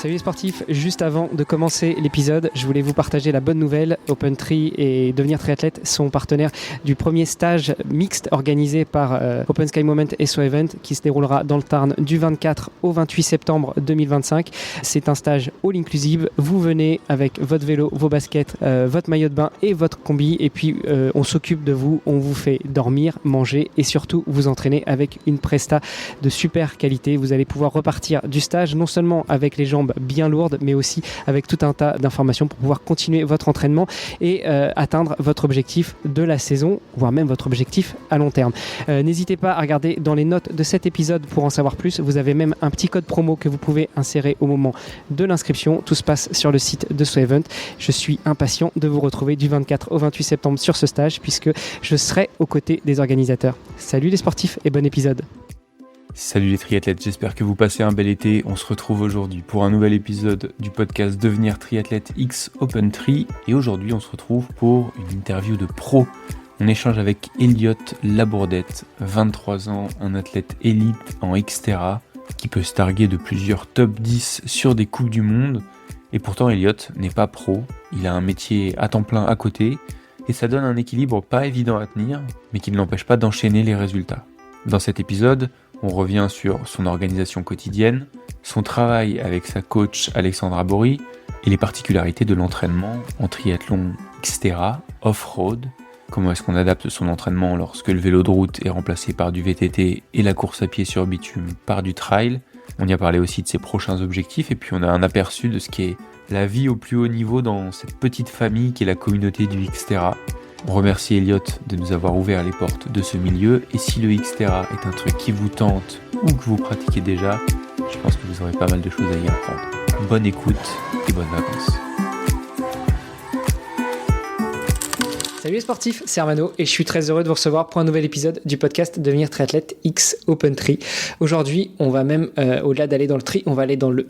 Salut les sportifs, juste avant de commencer l'épisode, je voulais vous partager la bonne nouvelle. OpenTri et Devenir Triathlète sont partenaires du premier stage mixte organisé par Open Sky Moment et So Event qui se déroulera dans le Tarn du 24 au 28 septembre 2025. C'est un stage all inclusive. Vous venez avec votre vélo, vos baskets, votre maillot de bain et votre combi et puis on s'occupe de vous, on vous fait dormir, manger et surtout vous entraîner avec une presta de super qualité. Vous allez pouvoir repartir du stage non seulement avec les jambes bien lourdes mais aussi avec tout un tas d'informations pour pouvoir continuer votre entraînement et atteindre votre objectif de la saison, voire même votre objectif à long terme. N'hésitez pas à regarder dans les notes de cet épisode pour en savoir plus. Vous avez même un petit code promo que vous pouvez insérer au moment de l'inscription. Tout se passe sur le site de So Event. Je suis impatient de vous retrouver du 24 au 28 septembre sur ce stage puisque je serai aux côtés des organisateurs. Salut les sportifs et bon épisode. Salut les triathlètes, j'espère que vous passez un bel été. On se retrouve aujourd'hui pour un nouvel épisode du podcast Devenir Triathlète X OpenTri. Et aujourd'hui, on se retrouve pour une interview de pro. On échange avec Elliot Labourdette, 23 ans, un athlète élite en Xterra, qui peut se targuer de plusieurs top 10 sur des coupes du monde. Et pourtant, Elliot n'est pas pro. Il a un métier à temps plein à côté. Et ça donne un équilibre pas évident à tenir, mais qui ne l'empêche pas d'enchaîner les résultats. Dans cet épisode, on revient sur son organisation quotidienne, son travail avec sa coach Alexandra Bory et les particularités de l'entraînement en triathlon Xterra, off-road. Comment est-ce qu'on adapte son entraînement lorsque le vélo de route est remplacé par du VTT et la course à pied sur bitume par du trail. On y a parlé aussi de ses prochains objectifs et puis on a un aperçu de ce qu'est la vie au plus haut niveau dans cette petite famille qui est la communauté du Xterra. On remercie Elliot de nous avoir ouvert les portes de ce milieu et si le Xterra est un truc qui vous tente ou que vous pratiquez déjà, je pense que vous aurez pas mal de choses à y apprendre. Bonne écoute et bonnes vacances. Salut les sportifs, c'est Armano et je suis très heureux de vous recevoir pour un nouvel épisode du podcast Devenir Triathlète X OpenTri. Aujourd'hui, on va même, au-delà d'aller dans le tri, on va aller dans le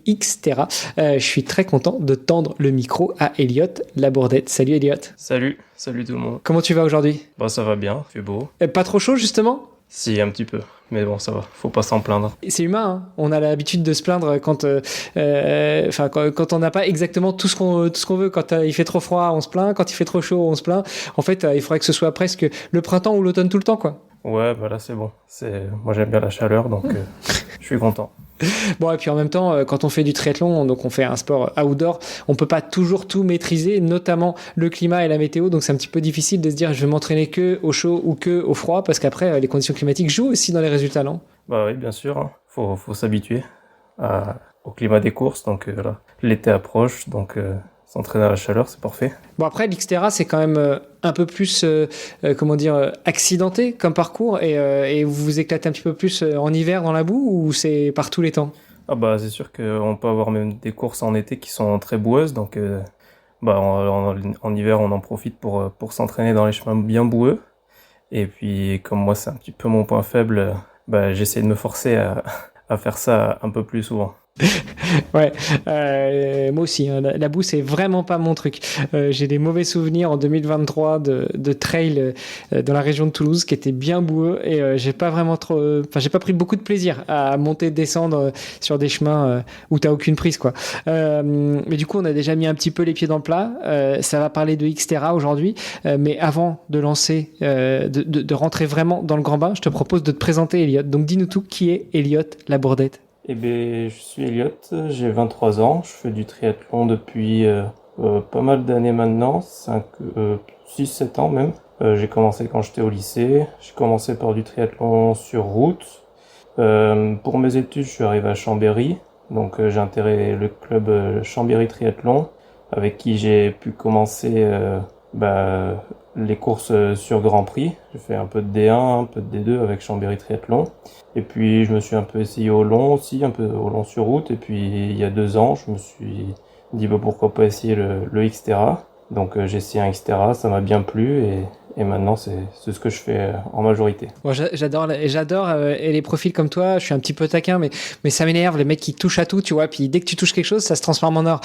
Xterra. Je suis très content de tendre le micro à Elliot Labourdette. Salut Elliot. Salut tout le monde. Comment tu vas aujourd'hui ? Bah ça va bien, il fait beau. Pas trop chaud justement ? Si, un petit peu, mais bon ça va, faut pas s'en plaindre. C'est humain, hein. On a l'habitude de se plaindre quand on n'a pas exactement tout ce qu'on veut. Quand il fait trop froid, on se plaint. Quand il fait trop chaud, on se plaint. En fait, il faudrait que ce soit presque le printemps ou l'automne tout le temps, quoi. Ouais, bah là c'est bon. Moi j'aime bien la chaleur, donc je suis content. Bon, et puis en même temps, quand on fait du triathlon, donc on fait un sport outdoor, on peut pas toujours tout maîtriser, notamment le climat et la météo, donc c'est un petit peu difficile de se dire je vais m'entraîner que au chaud ou que au froid, parce qu'après les conditions climatiques jouent aussi dans les résultats, non ? Bah oui, bien sûr, hein. Faut s'habituer au climat des courses, donc là, l'été approche, donc s'entraîner à la chaleur, c'est parfait. Bon, après, l'Xterra, c'est quand même un peu plus, accidenté comme parcours et vous vous éclatez un petit peu plus en hiver dans la boue ou c'est par tous les temps ? Ah bah c'est sûr qu'on peut avoir même des courses en été qui sont très boueuses, donc en hiver on en profite pour s'entraîner dans les chemins bien boueux. Et puis comme moi c'est un petit peu mon point faible, j'essaie de me forcer à faire ça un peu plus souvent. Ouais, moi aussi, hein, la boue c'est vraiment pas mon truc. J'ai des mauvais souvenirs en 2023 de trail dans la région de Toulouse qui était bien boueux et j'ai pas pris beaucoup de plaisir à monter, descendre sur des chemins où t'as aucune prise, quoi. Mais du coup, on a déjà mis un petit peu les pieds dans le plat. Ça va parler de Xterra aujourd'hui, mais avant de lancer, de rentrer vraiment dans le grand bain, je te propose de te présenter, Elliot. Donc, dis-nous tout, qui est Elliot Labourdette ? Eh bien, je suis Elliot, j'ai 23 ans, je fais du triathlon depuis pas mal d'années maintenant, 6-7 ans même. J'ai commencé quand j'étais au lycée, j'ai commencé par du triathlon sur route. Pour mes études, je suis arrivé à Chambéry, donc j'ai intégré le club Chambéry Triathlon, avec qui j'ai pu commencer les courses sur Grand Prix. J'ai fait un peu de D1, un peu de D2 avec Chambéry Triathlon. Et puis je me suis un peu essayé au long aussi, un peu au long sur route. Et puis il y a 2 ans, je me suis dit pourquoi pas essayer le Xterra. Donc j'ai essayé un Xterra, ça m'a bien plu et et maintenant c'est ce que je fais en majorité. Bon, j'adore et les profils comme toi. Je suis un petit peu taquin, mais ça m'énerve les mecs qui touchent à tout, tu vois. Puis dès que tu touches quelque chose, ça se transforme en or.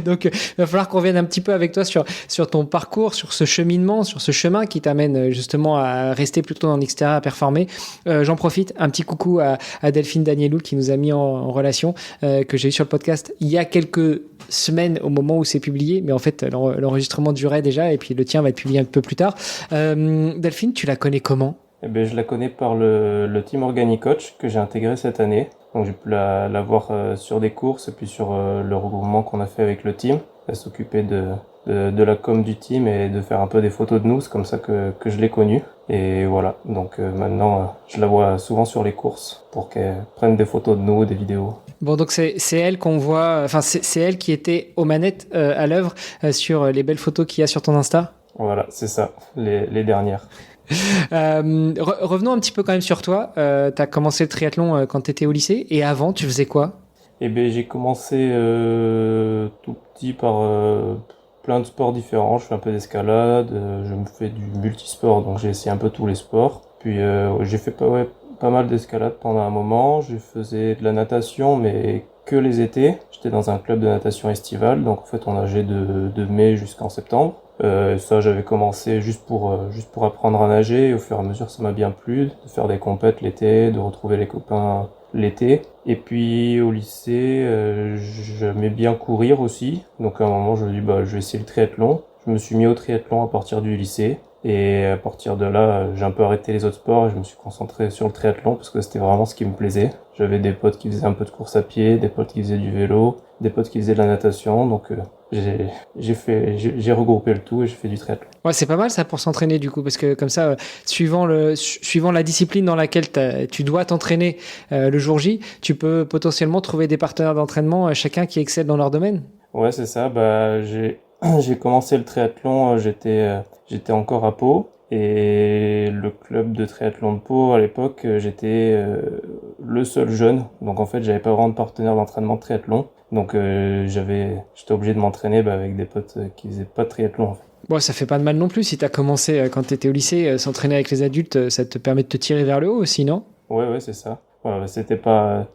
Donc, il va falloir qu'on revienne un petit peu avec toi sur ton parcours, sur ce cheminement, sur ce chemin qui t'amène justement à rester plutôt en extérieur, à performer. J'en profite, un petit coucou à Delphine Danielou qui nous a mis en relation, que j'ai eu sur le podcast il y a quelques semaines au moment où c'est publié, mais en fait l'enregistrement durait déjà et puis le tien va être publié un peu plus tard. Delphine, tu la connais comment? Eh ben, je la connais par le Team Organicoach que j'ai intégré cette année. Donc j'ai pu la voir sur des courses et puis sur le regroupement qu'on a fait avec le team. Elle s'occupait de la com du team et de faire un peu des photos de nous. C'est comme ça que je l'ai connue. Et voilà, donc maintenant je la vois souvent sur les courses pour qu'elle prenne des photos de nous, des vidéos. Bon, donc c'est elle qu'on voit, enfin c'est elle qui était aux manettes à l'œuvre sur les belles photos qu'il y a sur ton Insta. Voilà, c'est ça, les dernières. Revenons un petit peu quand même sur toi. Tu as commencé le triathlon quand tu étais au lycée et avant, tu faisais quoi? Eh ben, j'ai commencé tout petit par plein de sports différents. Je fais un peu d'escalade, je me fais du multisport, donc j'ai essayé un peu tous les sports. Puis j'ai fait pas mal d'escalade pendant un moment. Je faisais de la natation, mais que les étés. J'étais dans un club de natation estivale, donc en fait on nageait de mai jusqu'en septembre. Ça j'avais commencé juste pour apprendre à nager, et au fur et à mesure ça m'a bien plu de faire des compètes l'été, de retrouver les copains l'été. Et puis au lycée j'aimais bien courir aussi, donc à un moment je me dis je vais essayer le triathlon. Je me suis mis au triathlon à partir du lycée. Et à partir de là, j'ai un peu arrêté les autres sports et je me suis concentré sur le triathlon parce que c'était vraiment ce qui me plaisait. J'avais des potes qui faisaient un peu de course à pied, des potes qui faisaient du vélo, des potes qui faisaient de la natation, donc j'ai regroupé le tout et j'ai fait du triathlon. Ouais, c'est pas mal ça pour s'entraîner du coup, parce que comme ça, suivant la discipline dans laquelle tu dois t'entraîner le jour J, tu peux potentiellement trouver des partenaires d'entraînement, chacun qui excelle dans leur domaine. Ouais, c'est ça. J'ai commencé le triathlon, j'étais encore à Pau. Et le club de triathlon de Pau, à l'époque, j'étais le seul jeune. Donc en fait, j'avais pas vraiment de partenaire d'entraînement de triathlon. Donc j'étais obligé de m'entraîner avec des potes qui faisaient pas de triathlon en fait. Bon, ça fait pas de mal non plus. Si t'as commencé quand t'étais au lycée, s'entraîner avec les adultes, ça te permet de te tirer vers le haut aussi, non? Ouais, c'est ça. Ouais, c'était pas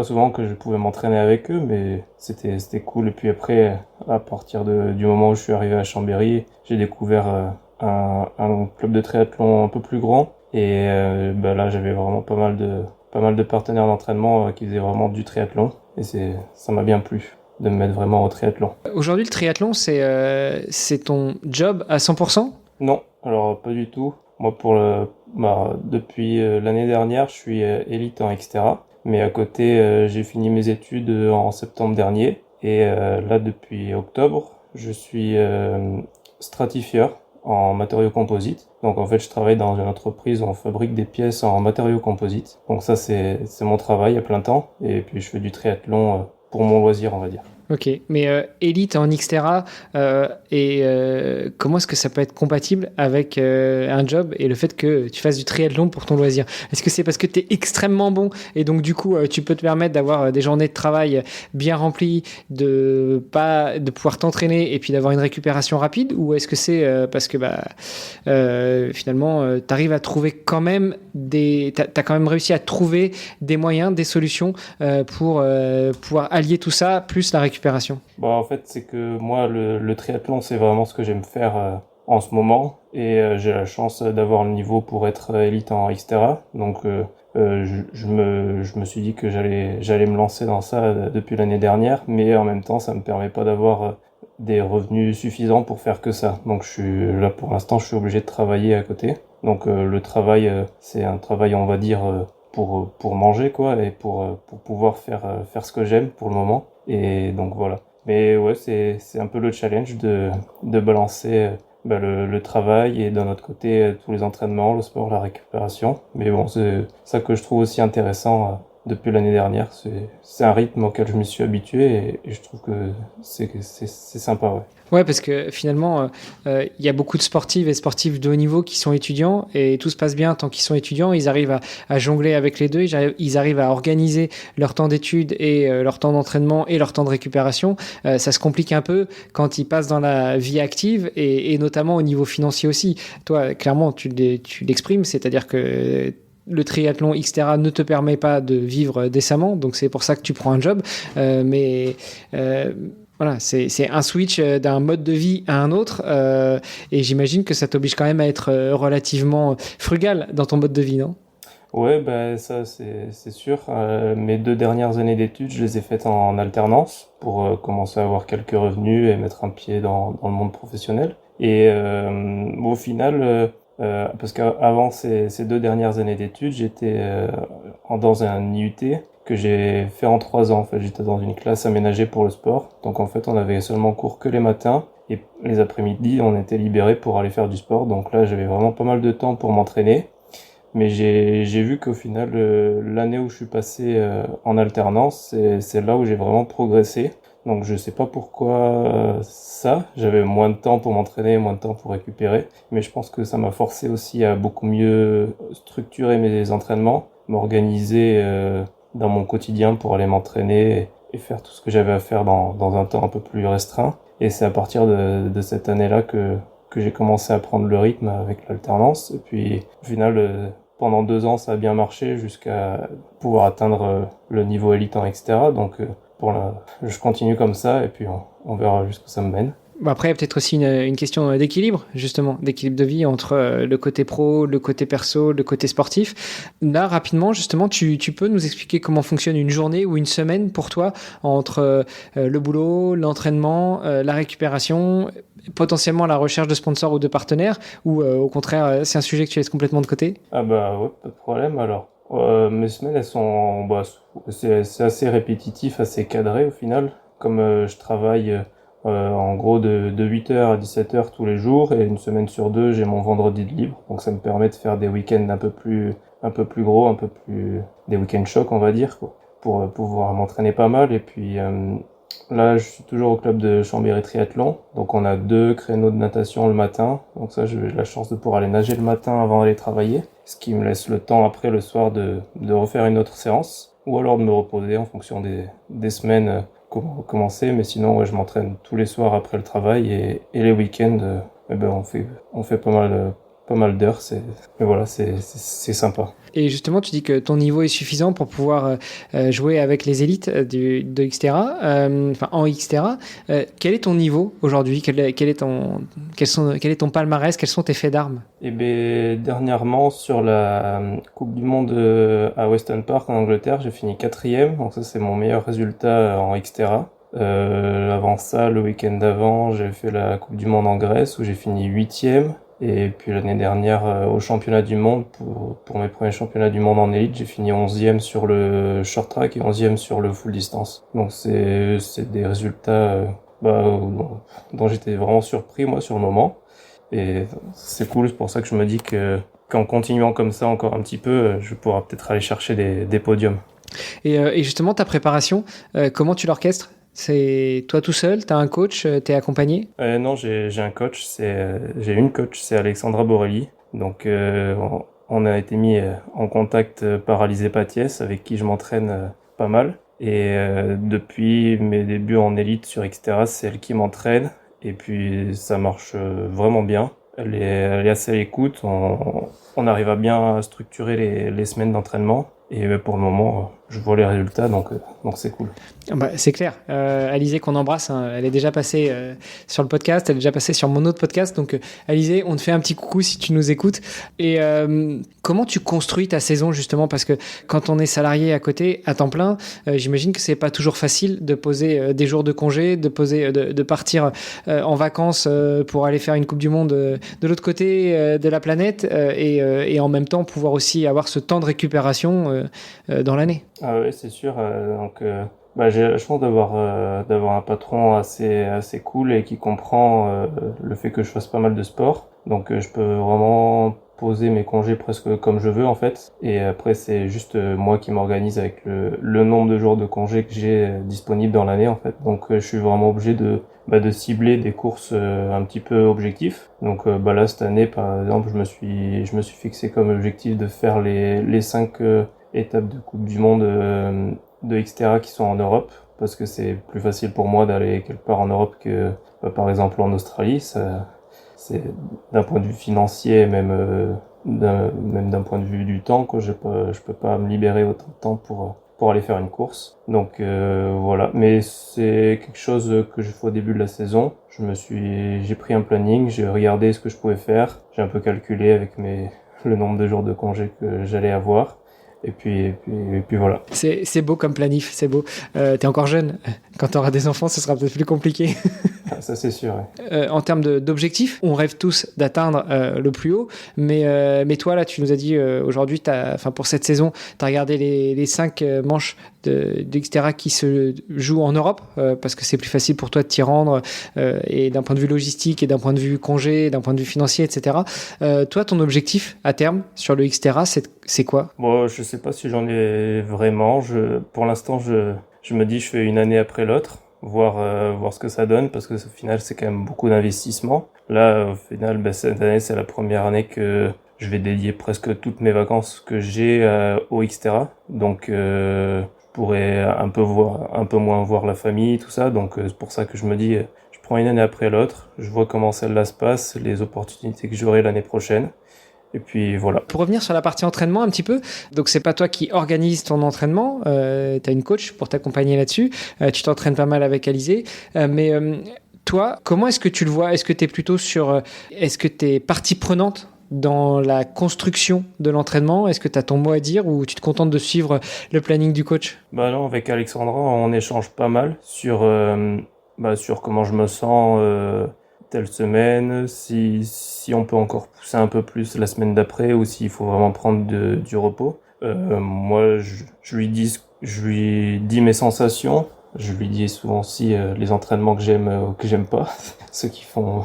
souvent que je pouvais m'entraîner avec eux, mais c'était cool. Et puis après, à partir du moment où je suis arrivé à Chambéry, j'ai découvert un club de triathlon un peu plus grand. Et là, j'avais vraiment pas mal de partenaires d'entraînement qui faisaient vraiment du triathlon. Et ça m'a bien plu de me mettre vraiment au triathlon. Aujourd'hui, le triathlon, c'est ton job à 100%? Non, alors pas du tout. Moi, depuis l'année dernière, je suis élite en Xterra. Mais à côté, j'ai fini mes études en septembre dernier. Et là, depuis octobre, je suis stratifieur en matériaux composites. Donc en fait, je travaille dans une entreprise où on fabrique des pièces en matériaux composites. Donc ça, c'est mon travail à plein temps. Et puis je fais du triathlon pour mon loisir, on va dire. Ok, mais élite en Xterra, comment est-ce que ça peut être compatible avec un job et le fait que tu fasses du triathlon pour ton loisir? Est-ce que c'est parce que tu es extrêmement bon et donc du coup tu peux te permettre d'avoir des journées de travail bien remplies, de pouvoir t'entraîner et puis d'avoir une récupération rapide, ou est-ce que c'est parce que finalement tu arrives à trouver quand même t'as quand même réussi à trouver des moyens, des solutions pour pouvoir allier tout ça plus la récupération? En fait, c'est que moi, le triathlon, c'est vraiment ce que j'aime faire en ce moment. Et j'ai la chance d'avoir le niveau pour être élite en Xterra. Donc, je me suis dit que j'allais me lancer dans ça depuis l'année dernière. Mais en même temps, ça me permet pas d'avoir des revenus suffisants pour faire que ça. Donc, pour l'instant, je suis obligé de travailler à côté. Donc, le travail, c'est un travail, on va dire, pour manger, quoi, et pour pouvoir faire ce que j'aime pour le moment. Et donc voilà. Mais ouais, c'est un peu le challenge de balancer le travail et d'un autre côté tous les entraînements, le sport, la récupération. Mais bon, c'est ça que je trouve aussi intéressant depuis l'année dernière. C'est un rythme auquel je me suis habitué et je trouve que c'est sympa, ouais. Ouais, parce que finalement, il y a beaucoup de sportives et sportifs de haut niveau qui sont étudiants et tout se passe bien tant qu'ils sont étudiants. Ils arrivent à jongler avec les deux, ils arrivent à organiser leur temps d'études et leur temps d'entraînement et leur temps de récupération. Ça se complique un peu quand ils passent dans la vie active et notamment au niveau financier aussi. Toi, clairement, tu l'exprimes, c'est-à-dire que le triathlon Xterra ne te permet pas de vivre décemment, donc c'est pour ça que tu prends un job. Mais voilà, c'est un switch d'un mode de vie à un autre, et j'imagine que ça t'oblige quand même à être relativement frugal dans ton mode de vie, non? Ouais, bah ça c'est sûr. Mes 2 dernières années d'études, je les ai faites en alternance pour commencer à avoir quelques revenus et mettre un pied dans le monde professionnel. Et au final, parce qu'avant ces 2 dernières années d'études, j'étais dans un IUT que j'ai fait en 3 ans. En fait, j'étais dans une classe aménagée pour le sport. Donc en fait, on avait seulement cours que les matins et les après-midi, on était libérés pour aller faire du sport. Donc là, j'avais vraiment pas mal de temps pour m'entraîner. Mais j'ai vu qu'au final, l'année où je suis passé en alternance, c'est là où j'ai vraiment progressé. Donc je sais pas pourquoi ça. J'avais moins de temps pour m'entraîner, moins de temps pour récupérer. Mais je pense que ça m'a forcé aussi à beaucoup mieux structurer mes entraînements, m'organiser dans mon quotidien pour aller m'entraîner et faire tout ce que j'avais à faire dans un temps un peu plus restreint. Et c'est à partir de cette année-là que j'ai commencé à prendre le rythme avec l'alternance. Et puis au final, pendant 2 ans, ça a bien marché jusqu'à pouvoir atteindre le niveau élite en Xterra. Donc je continue comme ça et puis on verra jusqu'où ça me mène. Bon, après, il y a peut-être aussi une question d'équilibre, justement, d'équilibre de vie entre le côté pro, le côté perso, le côté sportif. Là, rapidement, justement, tu peux nous expliquer comment fonctionne une journée ou une semaine pour toi entre le boulot, l'entraînement, la récupération, potentiellement la recherche de sponsors ou de partenaires, ou au contraire, c'est un sujet que tu laisses complètement de côté? Ah bah ouais, pas de problème. Alors, mes semaines, elles sont, c'est assez répétitif, assez cadré au final. Comme je travaille en gros de 8h à 17h tous les jours et une semaine sur deux, j'ai mon vendredi de libre. Donc ça me permet de faire des week-ends un peu plus gros, des week-ends chocs, on va dire, quoi, pour pouvoir m'entraîner pas mal. Et puis là, je suis toujours au club de Chambéry Triathlon. Donc on a 2 créneaux de natation le matin. Donc ça, j'ai la chance de pouvoir aller nager le matin avant d'aller travailler. Ce qui me laisse le temps après le soir de refaire une autre séance. Ou alors de me reposer en fonction des semaines commencer. Mais sinon, ouais, je m'entraîne tous les soirs après le travail et les week-ends, on fait pas mal d'heures. Mais voilà, c'est sympa. Et justement, tu dis que ton niveau est suffisant pour pouvoir jouer avec les élites de Xterra, en Xterra. Quel est ton niveau aujourd'hui? Quel est ton palmarès? Quels sont tes faits d'armes? Et ben dernièrement sur la Coupe du Monde à Weston Park en Angleterre, j'ai fini 4e. Donc ça, c'est mon meilleur résultat en Xterra. Avant ça, le week-end d'avant, j'ai fait la Coupe du Monde en Grèce où j'ai fini 8e. Et puis l'année dernière, au championnat du monde, pour mes premiers championnats du monde en élite, j'ai fini 11e sur le short track et 11e sur le full distance. Donc c'est des résultats dont j'étais vraiment surpris, moi, sur le moment. Et c'est cool, c'est pour ça que je me dis qu'en continuant comme ça encore un petit peu, je pourrai peut-être aller chercher des podiums. Et justement, ta préparation, comment tu l'orchestres? C'est toi tout seul? T'as un coach? T'es accompagné? Non, j'ai un coach. J'ai une coach, c'est Alexandra Borelli. Donc, on a été mis en contact par Alizé Patiès, avec qui je m'entraîne pas mal. Et depuis mes débuts en élite sur Xterra, c'est elle qui m'entraîne. Et puis, ça marche vraiment bien. Elle est assez à l'écoute. On arrive à bien structurer les semaines d'entraînement. Et pour le moment, je vois les résultats, donc c'est cool. C'est clair. Alizé, qu'on embrasse, hein, elle est déjà passée sur le podcast, elle est déjà passée sur mon autre podcast. Donc, Alizé, on te fait un petit coucou si tu nous écoutes. Et comment tu construis ta saison, justement? Parce que quand on est salarié à côté, à temps plein, j'imagine que c'est pas toujours facile de poser des jours de congé, de partir en vacances pour aller faire une Coupe du Monde de l'autre côté de la planète et en même temps pouvoir aussi avoir ce temps de récupération dans l'année. Ah ouais, c'est sûr. J'ai la chance d'avoir un patron assez cool et qui comprend le fait que je fasse pas mal de sport. Donc je peux vraiment poser mes congés presque comme je veux en fait. Et après c'est juste moi qui m'organise avec le nombre de jours de congés que j'ai disponibles dans l'année en fait. Donc je suis vraiment obligé de cibler des courses un petit peu objectifs. Donc là cette année par exemple je me suis fixé comme objectif de faire les 5 étapes de Coupe du Monde de Xterra qui sont en Europe, parce que c'est plus facile pour moi d'aller quelque part en Europe que par exemple en Australie. C'est d'un point de vue financier, même d'un point de vue du temps, que je peux pas me libérer autant de temps pour aller faire une course. Donc voilà, mais c'est quelque chose que je fais au début de la saison. J'ai pris un planning, j'ai regardé ce que je pouvais faire, j'ai un peu calculé avec le nombre de jours de congé que j'allais avoir. Et puis voilà. C'est beau comme planif, c'est beau. T'es encore jeune. Quand t'auras des enfants, ce sera peut-être plus compliqué. Ça, c'est sûr. Ouais. En termes d'objectifs, on rêve tous d'atteindre le plus haut. Mais toi, là, tu nous as dit aujourd'hui, pour cette saison, tu as regardé les 5 manches de Xterra qui se jouent en Europe, parce que c'est plus facile pour toi de t'y rendre, et d'un point de vue logistique, et d'un point de vue congé, d'un point de vue financier, etc. Toi, ton objectif à terme sur le Xterra, c'est quoi? Bon, je sais pas si j'en ai vraiment. Pour l'instant, je me dis je fais une année après l'autre, voir ce que ça donne, parce que au final c'est quand même beaucoup d'investissement. Là, au final, cette année c'est la première année que je vais dédier presque toutes mes vacances que j'ai au Xterra. Donc je pourrais un peu moins voir la famille, tout ça. Donc c'est pour ça que je me dis je prends une année après l'autre, je vois comment celle-là se passe, les opportunités que j'aurai l'année prochaine. Et puis voilà. Pour revenir sur la partie entraînement un petit peu, donc c'est pas toi qui organise ton entraînement, tu as une coach pour t'accompagner là-dessus, tu t'entraînes pas mal avec Alizé, mais toi, comment est-ce que tu le vois? Est-ce que tu es plutôt est-ce que tu es partie prenante dans la construction de l'entraînement? Est-ce que tu as ton mot à dire ou tu te contentes de suivre le planning du coach? Non, avec Alexandra, on échange pas mal sur comment je me sens telle semaine, si on peut encore pousser un peu plus la semaine d'après ou s'il faut vraiment prendre du repos. Moi, je lui dis mes sensations. Je lui dis souvent aussi les entraînements que j'aime ou que j'aime pas, ceux qui font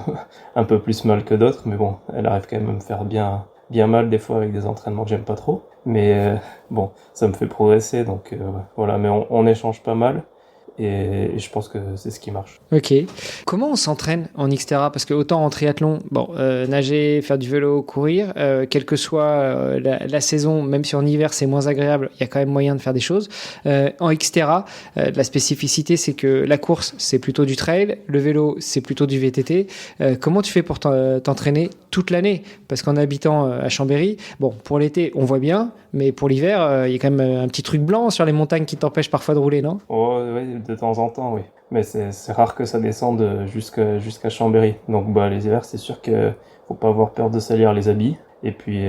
un peu plus mal que d'autres, mais bon, elle arrive quand même à me faire bien mal des fois avec des entraînements que j'aime pas trop. Mais bon, ça me fait progresser, donc voilà, mais on échange pas mal. Et je pense que c'est ce qui marche. Ok. Comment on s'entraîne en Xterra? Parce que autant en triathlon, nager, faire du vélo, courir, quelle que soit la saison, même si en hiver c'est moins agréable, il y a quand même moyen de faire des choses. En Xterra, la spécificité c'est que la course c'est plutôt du trail, le vélo c'est plutôt du VTT. Comment tu fais pour t'entraîner toute l'année? Parce qu'en habitant à Chambéry, pour l'été on voit bien, mais pour l'hiver, il y a quand même un petit truc blanc sur les montagnes qui t'empêche parfois de rouler, non? Oh, oui, de temps en temps, oui. Mais c'est rare que ça descende jusqu'à Chambéry. Donc les hivers, c'est sûr que faut pas avoir peur de salir les habits. Et puis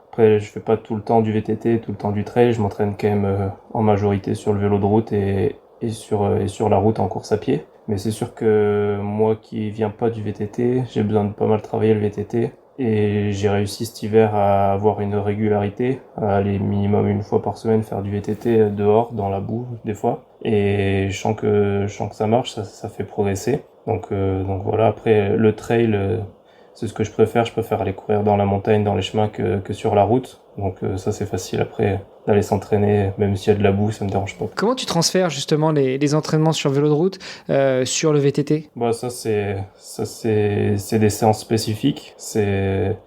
après, je fais pas tout le temps du VTT, tout le temps du trail. Je m'entraîne quand même en majorité sur le vélo de route et sur la route en course à pied. Mais c'est sûr que moi qui viens pas du VTT, j'ai besoin de pas mal travailler le VTT. Et j'ai réussi cet hiver à avoir une régularité, à aller minimum une fois par semaine faire du VTT dehors, dans la boue, des fois. Et je sens que ça marche, ça fait progresser. Donc voilà, après, le trail, c'est ce que je préfère. Je préfère aller courir dans la montagne, dans les chemins que sur la route. Donc ça, c'est facile après d'aller s'entraîner, même s'il y a de la boue, ça me dérange pas. Comment tu transfères justement les entraînements sur vélo de route sur le VTT? Ça c'est des séances spécifiques. C'est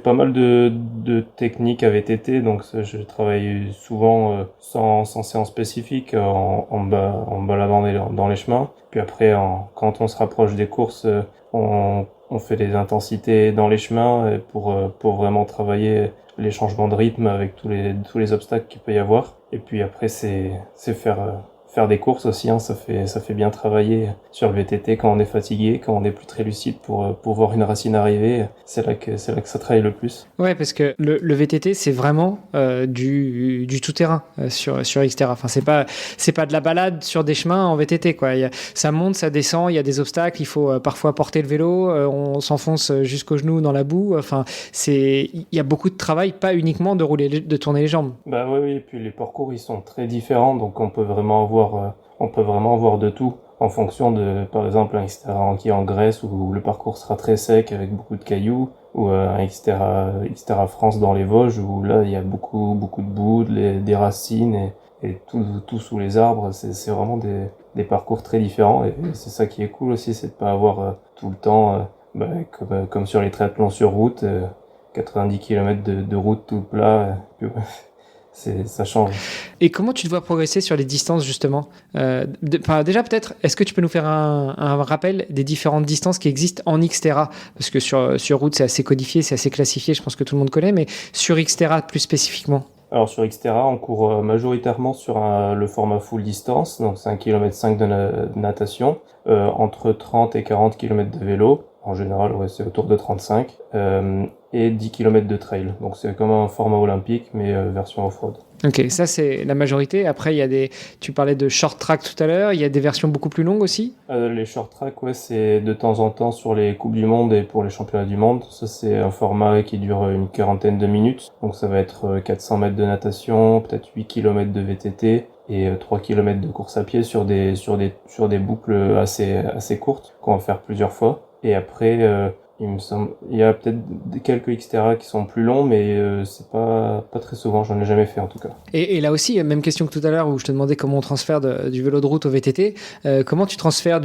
pas mal de techniques à VTT, donc je travaille souvent sans séance spécifique en baladant dans les chemins. Puis après, quand on se rapproche des courses, on fait des intensités dans les chemins pour vraiment travailler les changements de rythme avec tous les obstacles qu'il peut y avoir. Et puis après, c'est faire des courses aussi, hein, ça fait bien travailler sur le VTT quand on est fatigué, quand on n'est plus très lucide pour voir une racine arriver. C'est là que ça travaille le plus. Ouais, parce que le VTT c'est vraiment du tout terrain sur Xterra. Enfin, c'est pas de la balade sur des chemins en VTT quoi. Ça monte, ça descend, il y a des obstacles, il faut parfois porter le vélo, on s'enfonce jusqu'aux genoux dans la boue. Enfin, il y a beaucoup de travail, pas uniquement de tourner les jambes. Oui, et puis les parcours ils sont très différents, donc on peut vraiment avoir de tout en fonction de, par exemple, un Xterra qui est en Grèce où le parcours sera très sec avec beaucoup de cailloux, ou un Xterra France dans les Vosges, où là il y a beaucoup de boue, des racines et tout sous les arbres. C'est vraiment des parcours très différents, et c'est ça qui est cool aussi, c'est de pas avoir tout le temps comme sur les triathlons sur route, 90 km de route tout plat. Ça change. Et comment tu te vois progresser sur les distances, justement? Déjà, peut-être, est-ce que tu peux nous faire un rappel des différentes distances qui existent en Xterra? Parce que sur route, c'est assez codifié, c'est assez classifié, je pense que tout le monde connaît, mais sur Xterra plus spécifiquement? Alors sur Xterra, on court majoritairement sur le format full distance, donc c'est 1,5 km de natation, entre 30 et 40 km de vélo. En général, ouais, c'est autour de 35, et 10 km de trail. Donc c'est comme un format olympique, mais version off-road. Ok, ça c'est la majorité. Après, tu parlais de short track tout à l'heure, il y a des versions beaucoup plus longues aussi? Les short track, ouais, c'est de temps en temps sur les Coupes du Monde et pour les Championnats du Monde. Ça, c'est un format qui dure une quarantaine de minutes. Donc ça va être 400 mètres de natation, peut-être 8 km de VTT et 3 km de course à pied sur des boucles assez courtes qu'on va faire plusieurs fois. Et après, il me semble, il y a peut-être quelques Xterra qui sont plus longs, mais c'est pas très souvent, j'en ai jamais fait en tout cas. Et là aussi, même question que tout à l'heure où je te demandais comment on transfère du vélo de route au VTT, comment tu transfères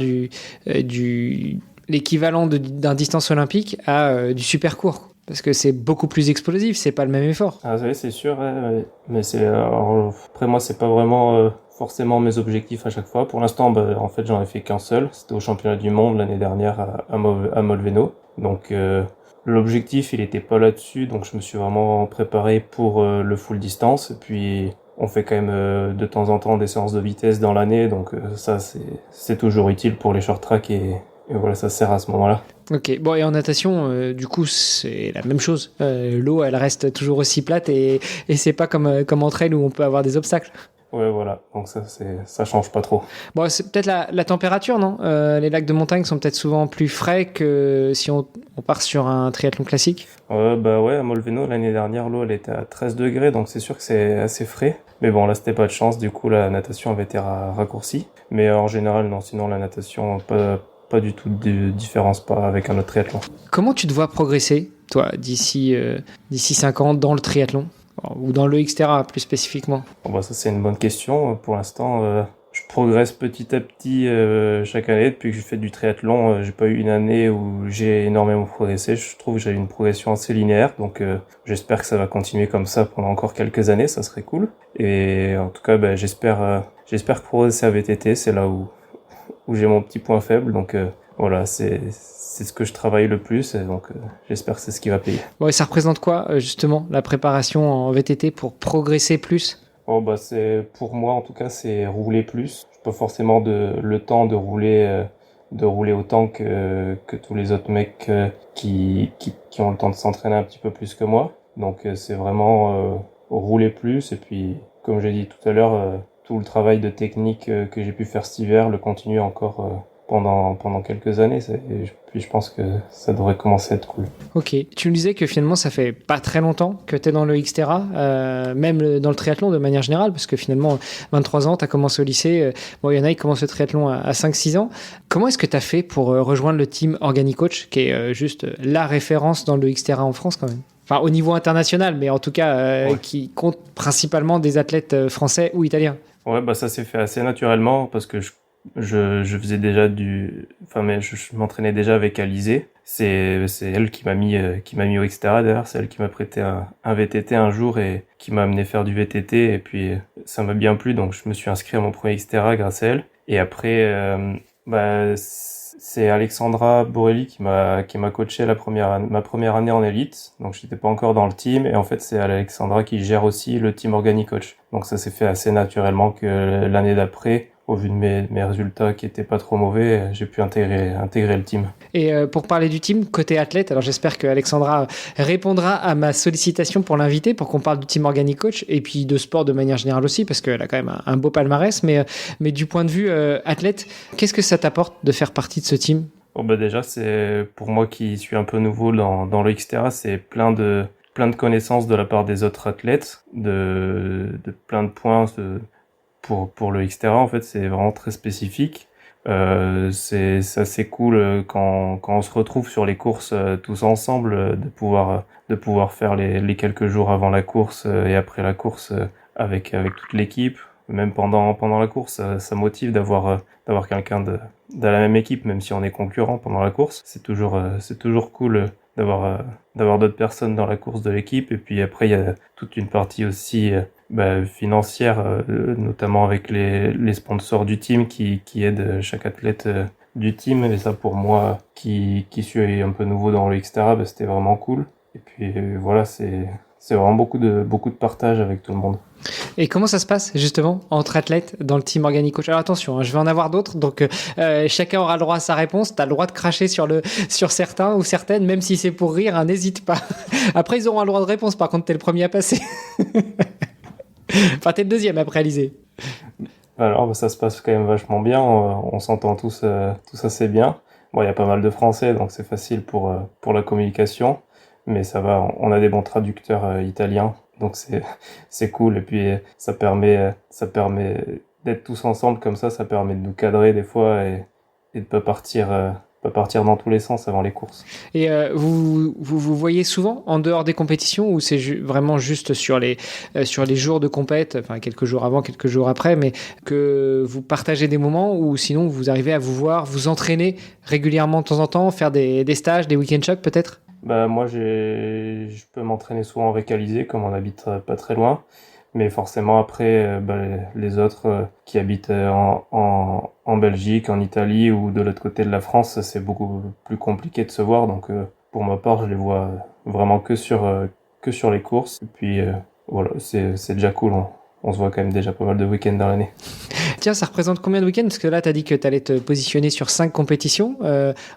l'équivalent d'un distance olympique à du super court? Parce que c'est beaucoup plus explosif, c'est pas le même effort. Ah oui, c'est sûr, ouais. Mais après moi, c'est pas vraiment forcément mes objectifs à chaque fois. Pour l'instant, en fait, j'en ai fait qu'un seul. C'était au championnat du monde l'année dernière à Molveno. Donc l'objectif, il était pas là-dessus, donc je me suis vraiment préparé pour le full distance. Et puis on fait quand même de temps en temps des séances de vitesse dans l'année, donc ça c'est toujours utile pour les short track et voilà, ça sert à ce moment-là. Ok, bon, et en natation, du coup, c'est la même chose. L'eau, elle reste toujours aussi plate et c'est pas comme en trail où on peut avoir des obstacles. Ouais, voilà, donc ça change pas trop. Bon, c'est peut-être la température, non? Les lacs de montagne sont peut-être souvent plus frais que si on part sur un triathlon classique. Ouais, à Molveno, l'année dernière, l'eau, elle était à 13 degrés, donc c'est sûr que c'est assez frais. Mais bon, là, c'était pas de chance, du coup, la natation avait été raccourcie. Mais en général, non, sinon, la natation, pas du tout de différence pas avec un autre triathlon. Comment tu te vois progresser, toi, d'ici 5 ans dans le triathlon? Ou dans le Xterra, plus spécifiquement? Ça, c'est une bonne question. Pour l'instant, je progresse petit à petit chaque année. Depuis que je fais du triathlon, j'ai pas eu une année où j'ai énormément progressé. Je trouve que j'ai une progression assez linéaire. Donc, j'espère que ça va continuer comme ça pendant encore quelques années. Ça serait cool. Et en tout cas, j'espère progresser à VTT. C'est là où j'ai mon petit point faible. Donc, voilà, c'est ce que je travaille le plus, et donc j'espère que c'est ce qui va payer. Bon, et ça représente quoi, justement, la préparation en VTT pour progresser plus? Pour moi, en tout cas, c'est rouler plus. Je n'ai pas forcément le temps de rouler autant que tous les autres mecs qui ont le temps de s'entraîner un petit peu plus que moi. Donc, c'est vraiment rouler plus. Et puis, comme j'ai dit tout à l'heure, tout le travail de technique que j'ai pu faire cet hiver, le continuer encore pendant quelques années, puis je pense que ça devrait commencer à être cool. Ok, tu me disais que finalement ça fait pas très longtemps que tu es dans le Xterra, même dans le triathlon de manière générale, parce que finalement 23 ans, tu as commencé au lycée, il y en a qui commencent le triathlon à 5-6 ans. Comment est-ce que tu as fait pour rejoindre le team Organicoach, qui est juste la référence dans le Xterra en France quand même? Enfin, au niveau international, mais en tout cas qui compte principalement des athlètes français ou italiens. Ouais, ça s'est fait assez naturellement parce que je faisais déjà mais je m'entraînais déjà avec Alizé. C'est elle qui m'a mis au Xterra d'ailleurs. C'est elle qui m'a prêté un VTT un jour et qui m'a amené faire du VTT, et puis ça m'a bien plu, donc je me suis inscrit à mon premier Xterra grâce à elle. Et après, c'est Alexandra Borelli qui m'a coaché ma première année en élite. Donc j'étais pas encore dans le team, et en fait c'est Alexandra qui gère aussi le team Organicoach. Donc ça s'est fait assez naturellement que l'année d'après, au vu de mes résultats qui étaient pas trop mauvais, j'ai pu intégrer le team. Et pour parler du team, côté athlète, alors j'espère que Alexandra répondra à ma sollicitation pour l'inviter, pour qu'on parle du team Organicoach, et puis de sport de manière générale aussi, parce qu'elle a quand même un beau palmarès, mais du point de vue athlète, qu'est-ce que ça t'apporte de faire partie de ce team? Déjà, c'est pour moi qui suis un peu nouveau dans le Xterra, c'est plein de connaissances de la part des autres athlètes, de plein de points pour le Xterra. En fait, c'est vraiment très spécifique. C'est assez cool quand on se retrouve sur les courses tous ensemble, de pouvoir faire les quelques jours avant la course et après la course avec toute l'équipe. Même pendant la course, ça motive d'avoir quelqu'un de la même équipe, même si on est concurrent pendant la course. C'est toujours cool d'avoir d'autres personnes dans la course de l'équipe. Et puis après, il y a toute une partie aussi financière, notamment avec les sponsors du team qui aident chaque athlète du team. Et ça, pour moi, qui suis un peu nouveau dans le Xterra, c'était vraiment cool. Et puis voilà, c'est vraiment beaucoup de partage avec tout le monde. Et comment ça se passe justement entre athlètes dans le team Organic Coach? Alors attention, hein, je vais en avoir d'autres, donc chacun aura le droit à sa réponse. Tu as le droit de cracher sur certains ou certaines, même si c'est pour rire, hein, n'hésite pas. Après, ils auront le droit de réponse, par contre, t'es le premier à passer. Enfin, t'es le deuxième après, Alizé. Alors, ça se passe quand même vachement bien, on s'entend tous assez bien. Bon, il y a pas mal de Français, donc c'est facile pour la communication, mais ça va, on a des bons traducteurs italiens. Donc c'est cool, et puis ça permet d'être tous ensemble comme ça permet de nous cadrer des fois et de pas partir dans tous les sens avant les courses. Et vous voyez souvent en dehors des compétitions, ou c'est vraiment juste sur les jours de compète, enfin quelques jours avant, quelques jours après, mais que vous partagez des moments, ou sinon vous arrivez à vous voir, vous entraîner régulièrement de temps en temps, faire des stages, des week-end shocks peut-être? Moi, je peux m'entraîner souvent avec Alizé, comme on habite pas très loin. Mais forcément, après, les autres qui habitent en Belgique, en Italie ou de l'autre côté de la France, c'est beaucoup plus compliqué de se voir. Donc, pour ma part, je les vois vraiment que sur les courses. Et puis, voilà, c'est déjà cool. On se voit quand même déjà pas mal de week-ends dans l'année. Tiens, ça représente combien de week-ends? Parce que là, tu as dit que tu allais te positionner sur 5 compétitions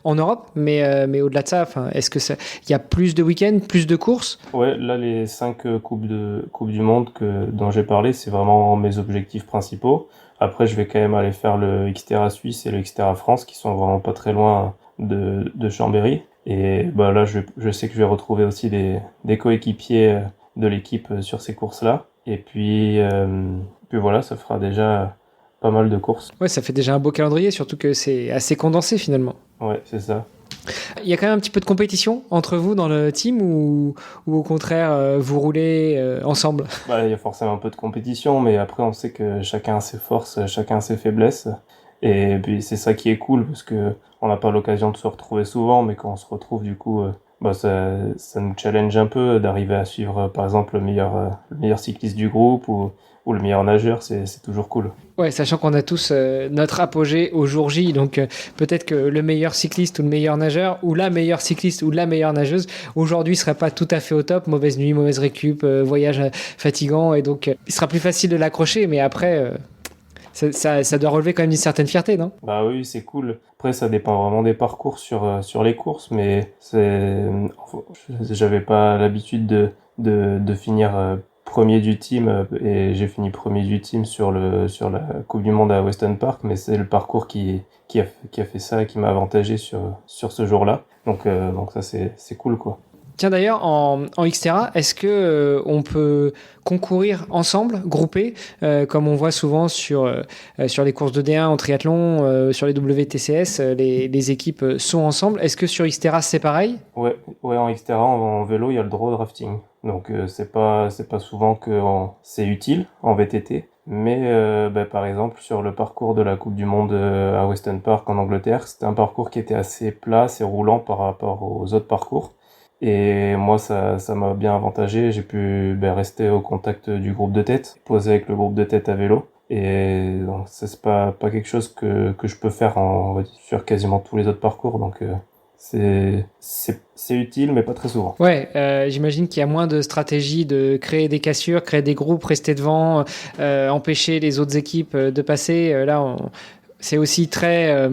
en Europe, mais au-delà de ça, est-ce que il y a plus de week-ends, plus de courses? Ouais, là, les 5 coupes du monde dont j'ai parlé, c'est vraiment mes objectifs principaux. Après, je vais quand même aller faire le Xterra Suisse et le Xterra France, qui sont vraiment pas très loin de Chambéry. Et là, je sais que je vais retrouver aussi des coéquipiers de l'équipe sur ces courses-là. Et puis voilà, ça fera déjà pas mal de courses. Ouais, ça fait déjà un beau calendrier, surtout que c'est assez condensé finalement. Ouais, c'est ça. Il y a quand même un petit peu de compétition entre vous dans le team, ou au contraire, vous roulez ensemble? Il y a forcément un peu de compétition, mais après on sait que chacun a ses forces, chacun a ses faiblesses. Et puis c'est ça qui est cool, parce que on n'a pas l'occasion de se retrouver souvent, mais quand on se retrouve, du coup, ça nous challenge un peu d'arriver à suivre, par exemple, le meilleur cycliste du groupe ou le meilleur nageur, c'est toujours cool. Ouais, sachant qu'on a tous notre apogée au jour J, donc peut-être que le meilleur cycliste ou le meilleur nageur, ou la meilleure cycliste ou la meilleure nageuse, aujourd'hui serait pas tout à fait au top, mauvaise nuit, mauvaise récup, voyage fatigant, et donc il sera plus facile de l'accrocher, mais après, ça doit relever quand même une certaine fierté, non? Bah oui, c'est cool. Après, ça dépend vraiment des parcours sur les courses, mais j'avais pas l'habitude de finir premier du team, et j'ai fini premier du team sur la Coupe du Monde à Weston Park, mais c'est le parcours qui a fait ça, qui m'a avantagé sur ce jour-là. Donc ça, c'est cool, quoi. Tiens, d'ailleurs, en Xterra, est-ce que on peut concourir ensemble, groupés, comme on voit souvent sur les courses de D1 en triathlon, sur les WTCS, les équipes sont ensemble. Est-ce que sur Xterra, c'est pareil? Ouais, en Xterra, en vélo, il y a le draw drafting. Donc c'est pas souvent que c'est utile en VTT. Mais par exemple, sur le parcours de la Coupe du Monde à Weston Park en Angleterre, c'était un parcours qui était assez plat, assez roulant par rapport aux autres parcours. Et moi, ça m'a bien avantagé. J'ai pu rester au contact du groupe de tête, poser avec le groupe de tête à vélo. Et donc, c'est pas quelque chose que je peux faire on va dire, sur quasiment tous les autres parcours. Donc, c'est utile, mais pas très souvent. Ouais, j'imagine qu'il y a moins de stratégies de créer des cassures, créer des groupes, rester devant, empêcher les autres équipes de passer. C'est aussi très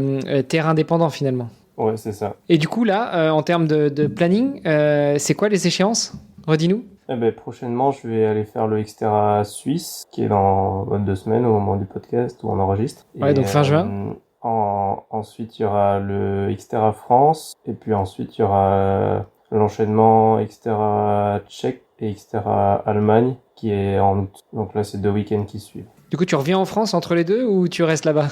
terrain dépendant finalement. Ouais, c'est ça. Et du coup, là, en termes de planning, c'est quoi les échéances? Redis-nous. Prochainement, je vais aller faire le Xterra Suisse, qui est dans 2 semaines au moment du podcast où on enregistre. Ouais, donc fin juin. Ensuite, il y aura le Xterra France, et puis ensuite, il y aura l'enchaînement Xterra Tchèque et Xterra Allemagne, qui est en août. Donc là, c'est 2 week-ends qui suivent. Du coup, tu reviens en France entre les deux, ou tu restes là-bas?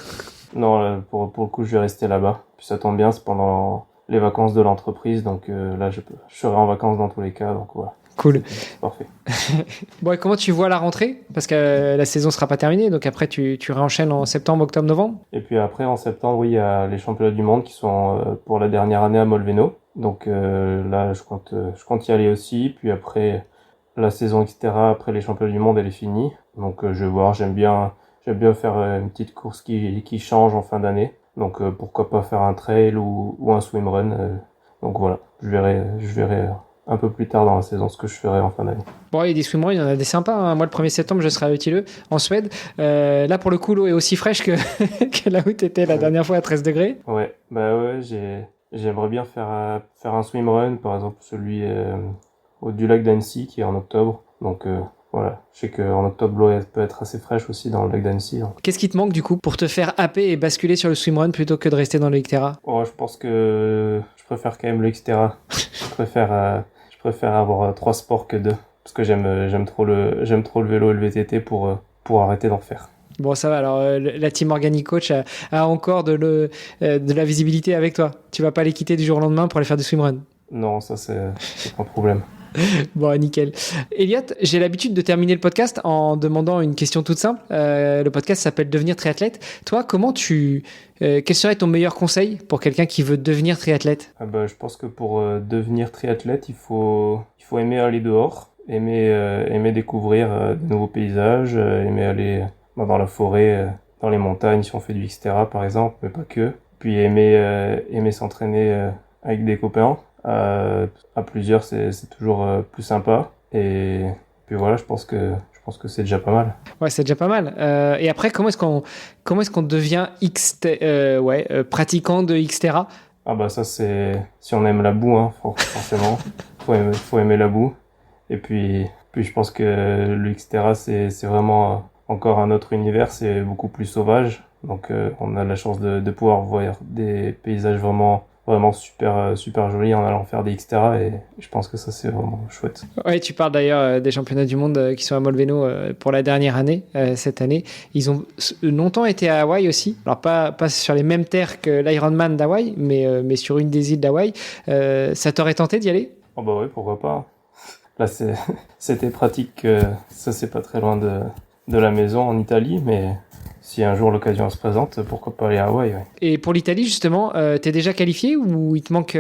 Non, là, pour le coup, je vais rester là-bas. Puis ça tombe bien, c'est pendant les vacances de l'entreprise, donc là, je serai en vacances dans tous les cas, donc voilà. Cool. C'est parfait. Bon, et comment tu vois la rentrée? Parce que la saison sera pas terminée, donc après tu réenchaînes en septembre, octobre, novembre. Et puis après, en septembre, oui, il y a les championnats du monde qui sont pour la dernière année à Molveno. Donc là, je compte y aller aussi. Puis après, la saison, etc., après les championnats du monde, elle est finie. Donc je vais voir, j'aime bien faire une petite course qui change en fin d'année. Donc pourquoi pas faire un trail ou un swimrun. Donc voilà, je verrai un peu plus tard dans la saison ce que je ferai en fin d'année. Bon, et des swimruns, il y en a des sympas, hein. Moi, le 1er septembre, je serai à Utileux, en Suède. Là, pour le coup, l'eau est aussi fraîche que, que là où tu étais la dernière fois à 13 degrés. Ouais, bah ouais, j'aimerais bien faire un swimrun, par exemple celui du lac d'Annecy qui est en octobre. Donc voilà, je sais qu'en octobre, l'eau elle peut être assez fraîche aussi dans le lac d'Annecy. Donc. Qu'est-ce qui te manque du coup pour te faire happer et basculer sur le swimrun plutôt que de rester dans le Xterra? Oh, je pense que je préfère quand même le Xterra. Je préfère avoir 3 sports que 2. Parce que j'aime trop le vélo et le VTT pour arrêter d'en faire. Bon, ça va. Alors, la team Organic Coach a encore de la visibilité avec toi. Tu vas pas les quitter du jour au lendemain pour aller faire du swimrun. Non, ça c'est pas un problème. Bon, nickel. Elliot, j'ai l'habitude de terminer le podcast en demandant une question toute simple. Le podcast s'appelle Devenir triathlète. Toi, quel serait ton meilleur conseil pour quelqu'un qui veut devenir triathlète? Ah bah, je pense que pour devenir triathlète, il faut aimer aller dehors, aimer découvrir de nouveaux paysages, aimer aller dans la forêt, dans les montagnes si on fait du Xterra par exemple, mais pas que. Puis aimer s'entraîner avec des copains. À plusieurs, c'est toujours plus sympa. Et puis voilà, je pense que c'est déjà pas mal. Ouais, c'est déjà pas mal. Et après, comment est-ce qu'on devient pratiquant de Xterra? Ah bah ça c'est si on aime la boue, hein, forcément. Faut aimer la boue. Et puis je pense que le Xterra c'est vraiment encore un autre univers, c'est beaucoup plus sauvage. Donc on a la chance de pouvoir voir des paysages vraiment super jolis en allant faire des Xterra et je pense que ça c'est vraiment chouette. Ouais, tu parles d'ailleurs des championnats du monde qui sont à Molveno pour la dernière année, cette année. Ils ont longtemps été à Hawaï aussi. Alors pas sur les mêmes terres que l'Ironman d'Hawaï, mais sur une des îles d'Hawaï. Ça t'aurait tenté d'y aller? Oh bah oui, pourquoi pas. Là c'était pratique, ça c'est pas très loin de la maison en Italie, mais si un jour l'occasion se présente, pourquoi pas aller à Hawaï, ouais. Et pour l'Italie, justement, t'es déjà qualifié ou il te manque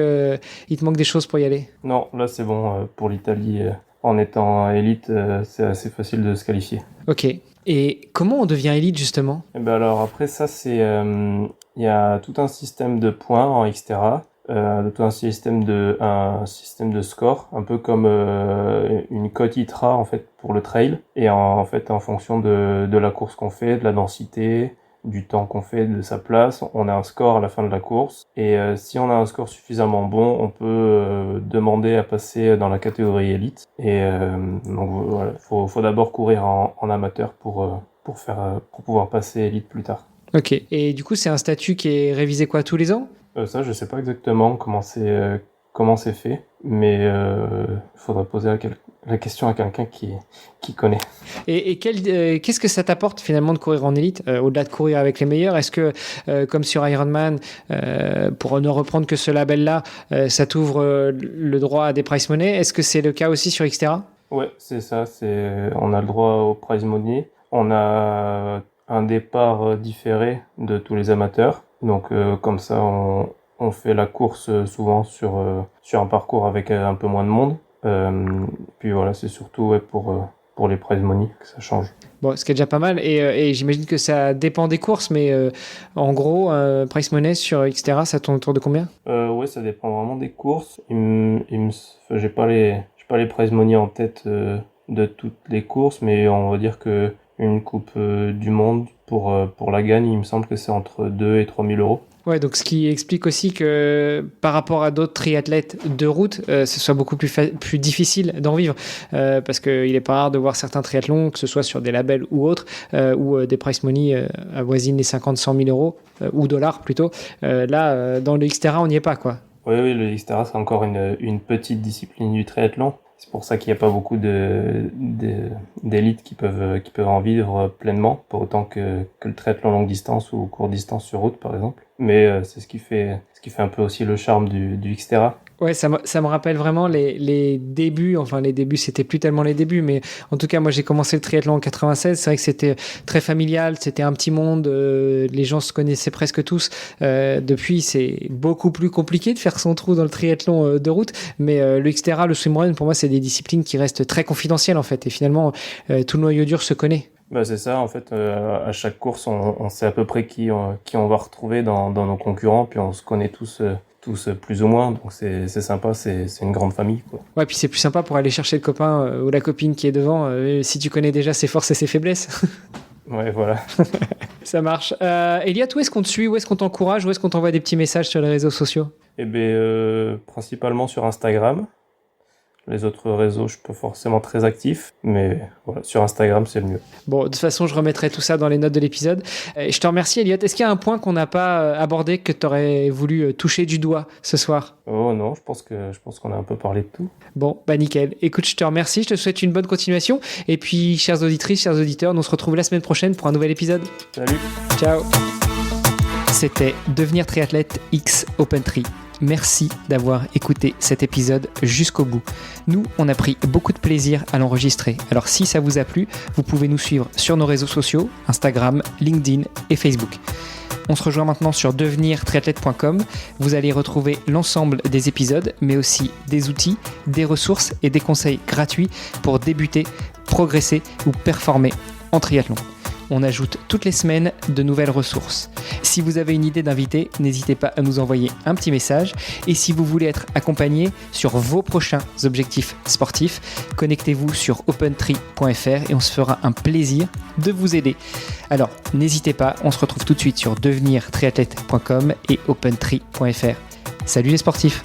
des choses pour y aller? Non, là c'est bon, pour l'Italie, en étant élite, c'est assez facile de se qualifier. Ok. Et comment on devient élite, justement? Et ben alors après ça, il y a tout un système de points en Xterra, tout un système de score, un peu comme une cote ITRA en fait pour le trail. Et en fait, en fonction de la course qu'on fait, de la densité, du temps qu'on fait, de sa place, on a un score à la fin de la course. Et si on a un score suffisamment bon, on peut demander à passer dans la catégorie élite. Et donc voilà, faut d'abord courir en amateur pour pouvoir passer élite plus tard. Ok. Et du coup, c'est un statut qui est révisé quoi, tous les ans? Ça, je sais pas exactement comment c'est fait, mais il faudra poser la question à quelqu'un qui connaît. Et qu'est-ce que ça t'apporte finalement de courir en élite, au-delà de courir avec les meilleurs? Est-ce que, comme sur Ironman, pour ne reprendre que ce label-là, ça t'ouvre le droit à des prize money? Est-ce que c'est le cas aussi sur Xterra? Ouais, c'est ça. On a le droit au prize money. On a un départ différé de tous les amateurs. Donc comme ça, on fait la course souvent sur un parcours avec un peu moins de monde. Puis voilà, c'est surtout pour les prize money que ça change. Bon, ce qui est déjà pas mal. Et j'imagine que ça dépend des courses, mais en gros, price money sur Xterra, ça tourne autour de combien? Ouais, ça dépend vraiment des courses. J'ai pas les prize money en tête de toutes les courses, mais on va dire que une coupe du monde pour la gagne, il me semble que c'est entre 2 et 3 000 euros. Ouais, donc ce qui explique aussi que par rapport à d'autres triathlètes de route, ce soit beaucoup plus difficile d'en vivre. Parce qu'il n'est pas rare de voir certains triathlons, que ce soit sur des labels ou autres, où des price money avoisinent les 50-100 000 euros, ou dollars plutôt. Là, dans le Xterra, on n'y est pas, quoi. Oui, le Xterra, c'est encore une petite discipline du triathlon. C'est pour ça qu'il n'y a pas beaucoup d'élites qui peuvent en vivre pleinement, pas autant que le triathlon longue distance ou courte distance sur route par exemple. Mais c'est ce qui fait un peu aussi le charme du Xterra. Ouais, ça me rappelle vraiment les débuts. Enfin, les débuts, c'était plus tellement les débuts, mais en tout cas, moi, j'ai commencé le triathlon en 96. C'est vrai que c'était très familial, c'était un petit monde. Les gens se connaissaient presque tous. Depuis, c'est beaucoup plus compliqué de faire son trou dans le triathlon de route. Mais le Xterra, le swimrun, pour moi, c'est des disciplines qui restent très confidentielles en fait. Et finalement, tout le noyau dur se connaît. Bah c'est ça, en fait, à chaque course, on sait à peu près qui on va retrouver dans nos concurrents, puis on se connaît tous plus ou moins, donc c'est sympa, c'est une grande famille, quoi. Ouais, puis c'est plus sympa pour aller chercher le copain ou la copine qui est devant, si tu connais déjà ses forces et ses faiblesses. Ouais, voilà. Ça marche. Elliot, où est-ce qu'on te suit, où est-ce qu'on t'encourage, où est-ce qu'on t'envoie des petits messages sur les réseaux sociaux? Eh bien, principalement sur Instagram. Les autres réseaux, je suis pas forcément très actif, mais voilà, sur Instagram, c'est le mieux. Bon, de toute façon, je remettrai tout ça dans les notes de l'épisode. Je te remercie, Elliot. Est-ce qu'il y a un point qu'on n'a pas abordé que tu aurais voulu toucher du doigt ce soir? Oh non, je pense qu'on a un peu parlé de tout. Bon, bah nickel. Écoute, je te remercie, je te souhaite une bonne continuation. Et puis, chères auditrices, chers auditeurs, on se retrouve la semaine prochaine pour un nouvel épisode. Salut. Ciao. C'était Devenir triathlète X OpenTri. Merci d'avoir écouté cet épisode jusqu'au bout. Nous, on a pris beaucoup de plaisir à l'enregistrer. Alors si ça vous a plu, vous pouvez nous suivre sur nos réseaux sociaux, Instagram, LinkedIn et Facebook. On se rejoint maintenant sur devenirtriathlète.com. Vous allez retrouver l'ensemble des épisodes, mais aussi des outils, des ressources et des conseils gratuits pour débuter, progresser ou performer en triathlon. On ajoute toutes les semaines de nouvelles ressources. Si vous avez une idée d'invité, n'hésitez pas à nous envoyer un petit message. Et si vous voulez être accompagné sur vos prochains objectifs sportifs, connectez-vous sur opentree.fr et on se fera un plaisir de vous aider. Alors, n'hésitez pas, on se retrouve tout de suite sur devenirtriathlète.com et opentree.fr. Salut les sportifs!